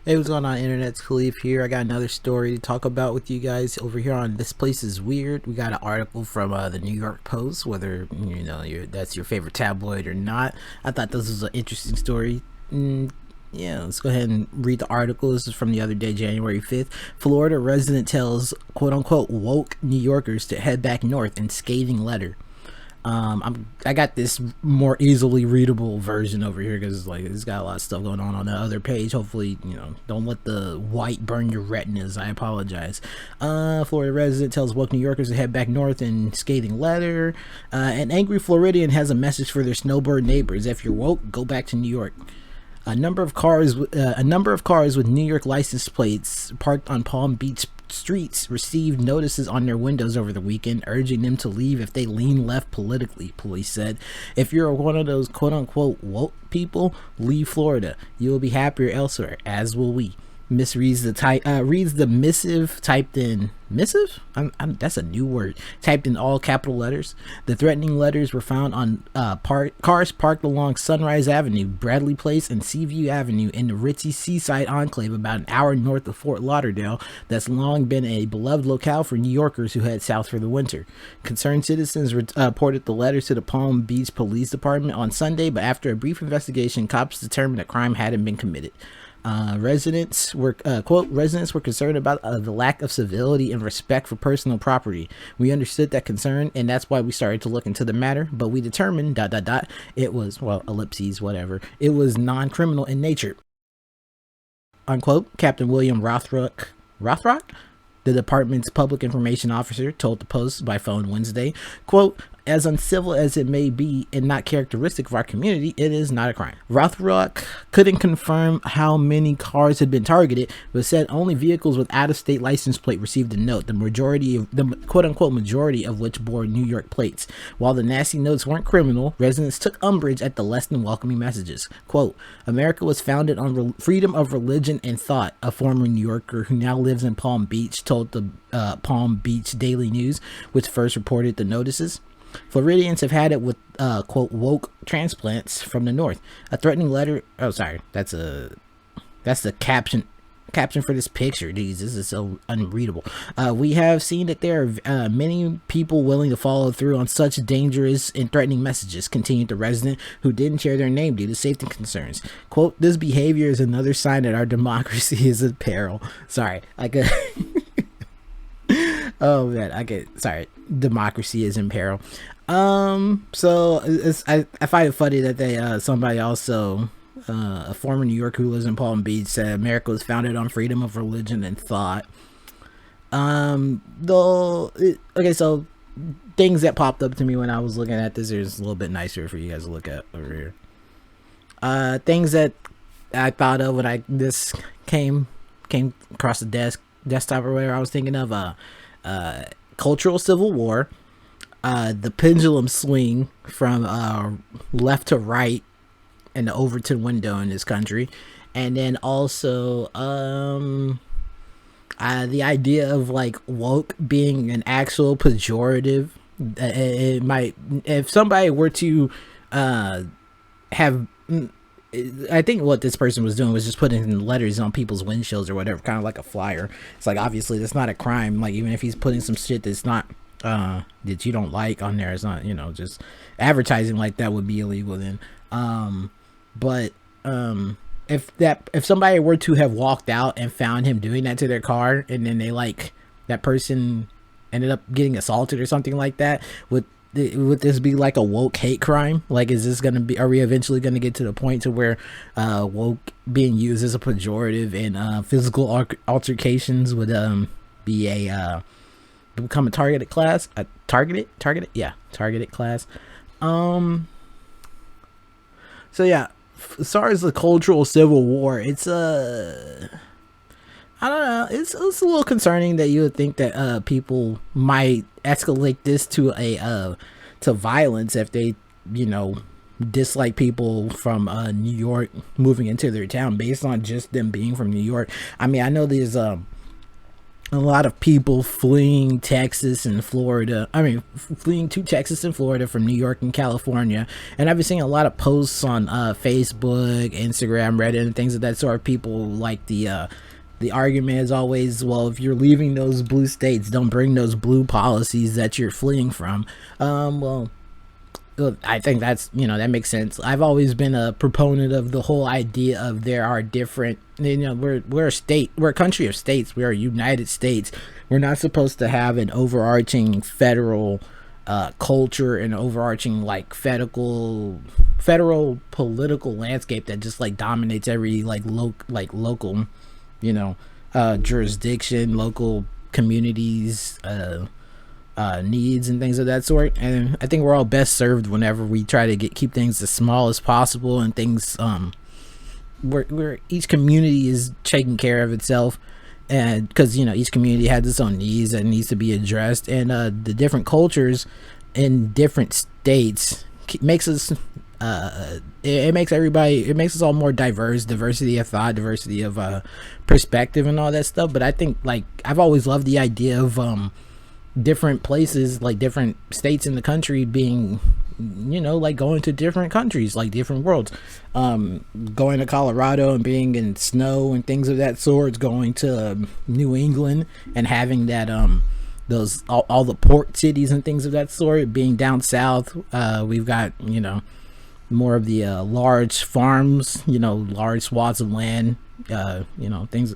Hey, what's going on, Internet's Khalif here. I got another story to talk about with you guys over here on This Place is Weird. We got an article from the New York Post, whether that's your favorite tabloid or not. I thought this was an interesting story. Yeah, let's go ahead and read the article. This is from the other day, January 5th. Florida resident tells quote-unquote woke New Yorkers to head back north in scathing letter. I got this more easily readable version over here because it's got a lot of stuff going on the other page. Hopefully, don't let the white burn your retinas. I apologize. Florida resident tells woke New Yorkers to head back north in scathing letter. An angry Floridian has a message for their snowbird neighbors. If you're woke, go back to New York. A number of cars with New York license plates parked on Palm Beach streets received notices on their windows over the weekend urging them to leave if they lean left politically, police said. If you're one of those quote-unquote woke people, leave Florida. You will be happier elsewhere, as will we. Misreads reads the missive typed in missive. That's a new word. Typed in all capital letters. The threatening letters were found on cars parked along Sunrise Avenue, Bradley Place, and Seaview Avenue in the ritzy seaside enclave about an hour north of Fort Lauderdale. That's long been a beloved locale for New Yorkers who head south for the winter. Concerned citizens reported the letters to the Palm Beach Police Department on Sunday, but after a brief investigation, cops determined a crime hadn't been committed. Residents were concerned about the lack of civility and respect for personal property. We understood that concern, and that's why we started to look into the matter, but we determined it was, ellipses, whatever, it was non-criminal in nature, unquote. Captain William Rothrock, the department's public information officer, told the Post by phone Wednesday, quote, as uncivil as it may be and not characteristic of our community, it is not a crime. Rothrock couldn't confirm how many cars had been targeted, but said only vehicles with out-of-state license plate received a note, the quote-unquote majority of which bore New York plates. While the nasty notes weren't criminal, residents took umbrage at the less than welcoming messages. Quote, America was founded on freedom of religion and thought, a former New Yorker who now lives in Palm Beach told the Palm Beach Daily News, which first reported the notices. Floridians have had it with quote woke transplants from the north. A threatening letter. Oh, sorry, that's the caption for this picture. Jeez, this is so unreadable. We have seen that there are many people willing to follow through on such dangerous and threatening messages, continued the resident, who didn't share their name due to safety concerns. Quote, this behavior is another sign that our democracy is in peril. Sorry, I could oh man, sorry, democracy is in peril. So I find it funny that they somebody also a former New Yorker who lives in Palm Beach said America was founded on freedom of religion and thought. Okay, so things that popped up to me when I was looking at this is a little bit nicer for you guys to look at over here. Things that I thought of when this came across the desktop or whatever. I was thinking of cultural civil war, the pendulum swing from left to right in the Overton window in this country, and then also the idea of like woke being an actual pejorative. It might, if somebody were to have, I think what this person was doing was just putting letters on people's windshields or whatever, kind of like a flyer. It's like, obviously that's not a crime. Like, even if he's putting some shit that's not that you don't like on there, it's not, just advertising like that would be illegal then. But if somebody were to have walked out and found him doing that to their car, and then that person ended up getting assaulted or something like that, would this be like a woke hate crime? Like, is this gonna be, are we eventually gonna get to the point to where woke being used as a pejorative and physical altercations would become a targeted class? Targeted class. So yeah, as far as the cultural civil war, it's I don't know, it's a little concerning that you would think that people might escalate this to to violence if they dislike people from New York moving into their town based on just them being from New York. I mean, I know there's a lot of people fleeing Texas and Florida. I mean, fleeing to Texas and Florida from New York and California. And I've been seeing a lot of posts on Facebook, Instagram, Reddit, and things of that sort. People like the argument is always, well, if you're leaving those blue states, don't bring those blue policies that you're fleeing from. Well, I think that's, that makes sense. I've always been a proponent of the whole idea of there are different, we're a state, we're a country of states, we're a United States. We're not supposed to have an overarching federal culture and overarching like federal political landscape that just like dominates every local jurisdiction, local communities, needs and things of that sort. And I think we're all best served whenever we try to keep things as small as possible, and things where each community is taking care of itself, and because each community has its own needs that needs to be addressed, and the different cultures in different states makes us it makes us all more diverse, diversity of thought, diversity of perspective and all that stuff. But I think, like, I've always loved the idea of different places, like different states in the country being, like going to different countries, like different worlds, going to Colorado and being in snow and things of that sort, going to New England and having that those all the port cities and things of that sort. Being down south, we've got more of the large farms, large swaths of land, things.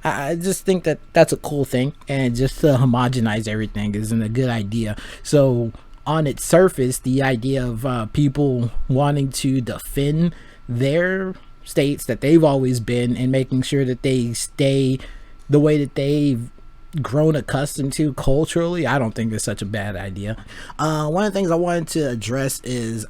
I just think that that's a cool thing, and just to homogenize everything isn't a good idea. So on its surface, the idea of people wanting to defend their states that they've always been, and making sure that they stay the way that they've grown accustomed to culturally, I don't think it's such a bad idea. One of the things I wanted to address is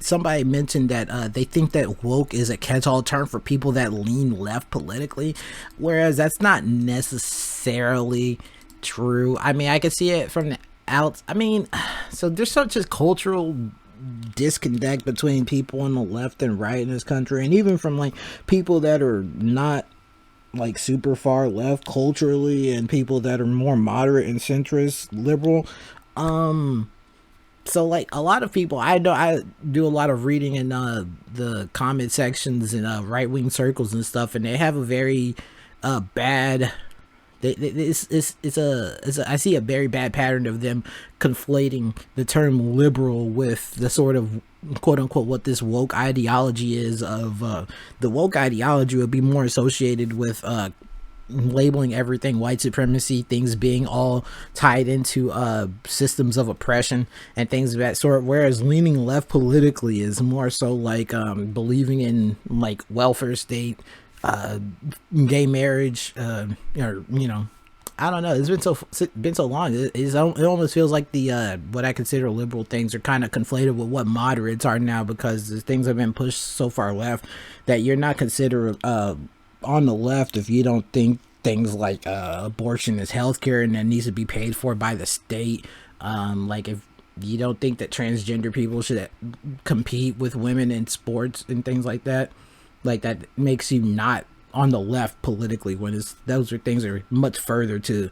somebody mentioned that they think that woke is a catch-all term for people that lean left politically, whereas that's not necessarily true. I mean, I could see it from the out. I mean, so there's such a cultural disconnect between people on the left and right in this country, and even from like people that are not like super far left culturally, and people that are more moderate and centrist liberal. So like a lot of people, I know, I do a lot of reading in the comment sections and right-wing circles and stuff, and they have a very bad, I see a very bad pattern of them conflating the term liberal with the sort of quote unquote what this woke ideology is. Of the woke ideology would be more associated with labeling everything white supremacy, things being all tied into systems of oppression and things of that sort, whereas leaning left politically is more so like believing in like welfare state, gay marriage, or I don't know. It's been so long. It almost feels like the what I consider liberal things are kind of conflated with what moderates are now, because the things have been pushed so far left that you're not considered on the left if you don't think things like abortion is healthcare and that needs to be paid for by the state. Like if you don't think that transgender people should compete with women in sports and things like that makes you not on the left politically, when those are things that are much further to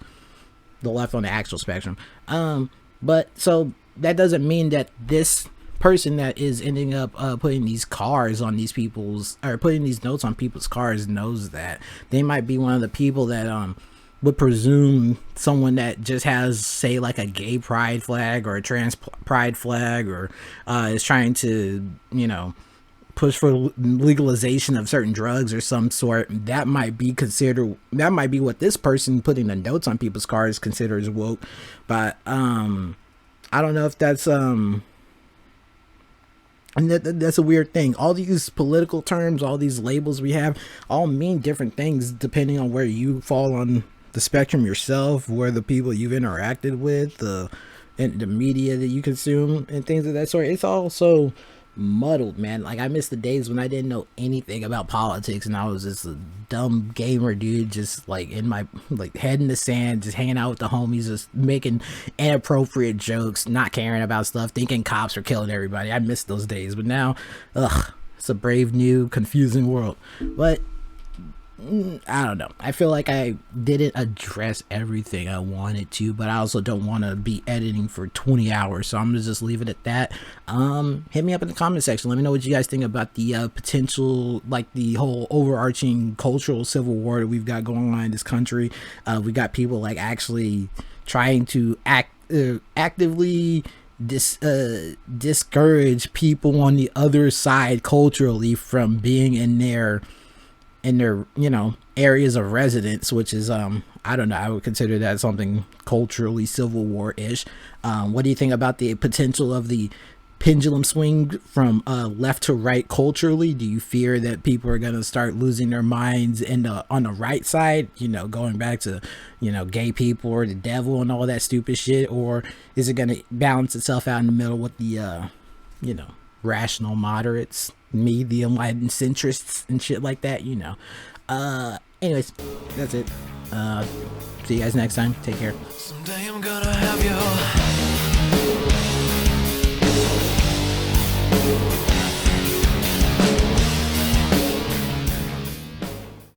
the left on the actual spectrum. But so that doesn't mean that this person that is ending up putting these cars on these people's, or putting these notes on people's cars, knows that. They might be one of the people that would presume someone that just has, say, like a gay pride flag or a trans pride flag, or is trying to push for legalization of certain drugs or some sort, that might be what this person putting the notes on people's cars considers woke. But I don't know if that's and that's a weird thing. All these political terms, all these labels we have, all mean different things depending on where you fall on the spectrum yourself, where the people you've interacted with, and the media that you consume and things of that sort. It's all so muddled, man. Like, I miss the days when I didn't know anything about politics, and I was just a dumb gamer dude, just like in my head in the sand, just hanging out with the homies, just making inappropriate jokes, not caring about stuff, thinking cops are killing everybody. I miss those days. But now, it's a brave new confusing world. But I don't know. I feel like I didn't address everything I wanted to, but I also don't want to be editing for 20 hours, so I'm gonna just leave it at that. Hit me up in the comment section. Let me know what you guys think about the potential, like the whole overarching cultural civil war that we've got going on in this country. We got people like actually trying to actively discourage people on the other side culturally from being in their areas of residence, which is I don't know, I would consider that something culturally civil war-ish. What do you think about the potential of the pendulum swing from left to right culturally? Do you fear that people are going to start losing their minds on the right side, going back to gay people or the devil and all that stupid shit, or is it going to balance itself out in the middle with the rational moderates, me, the enlightened centrists and shit like that? Anyways, that's it. See you guys next time. Take care. Someday I'm gonna have you.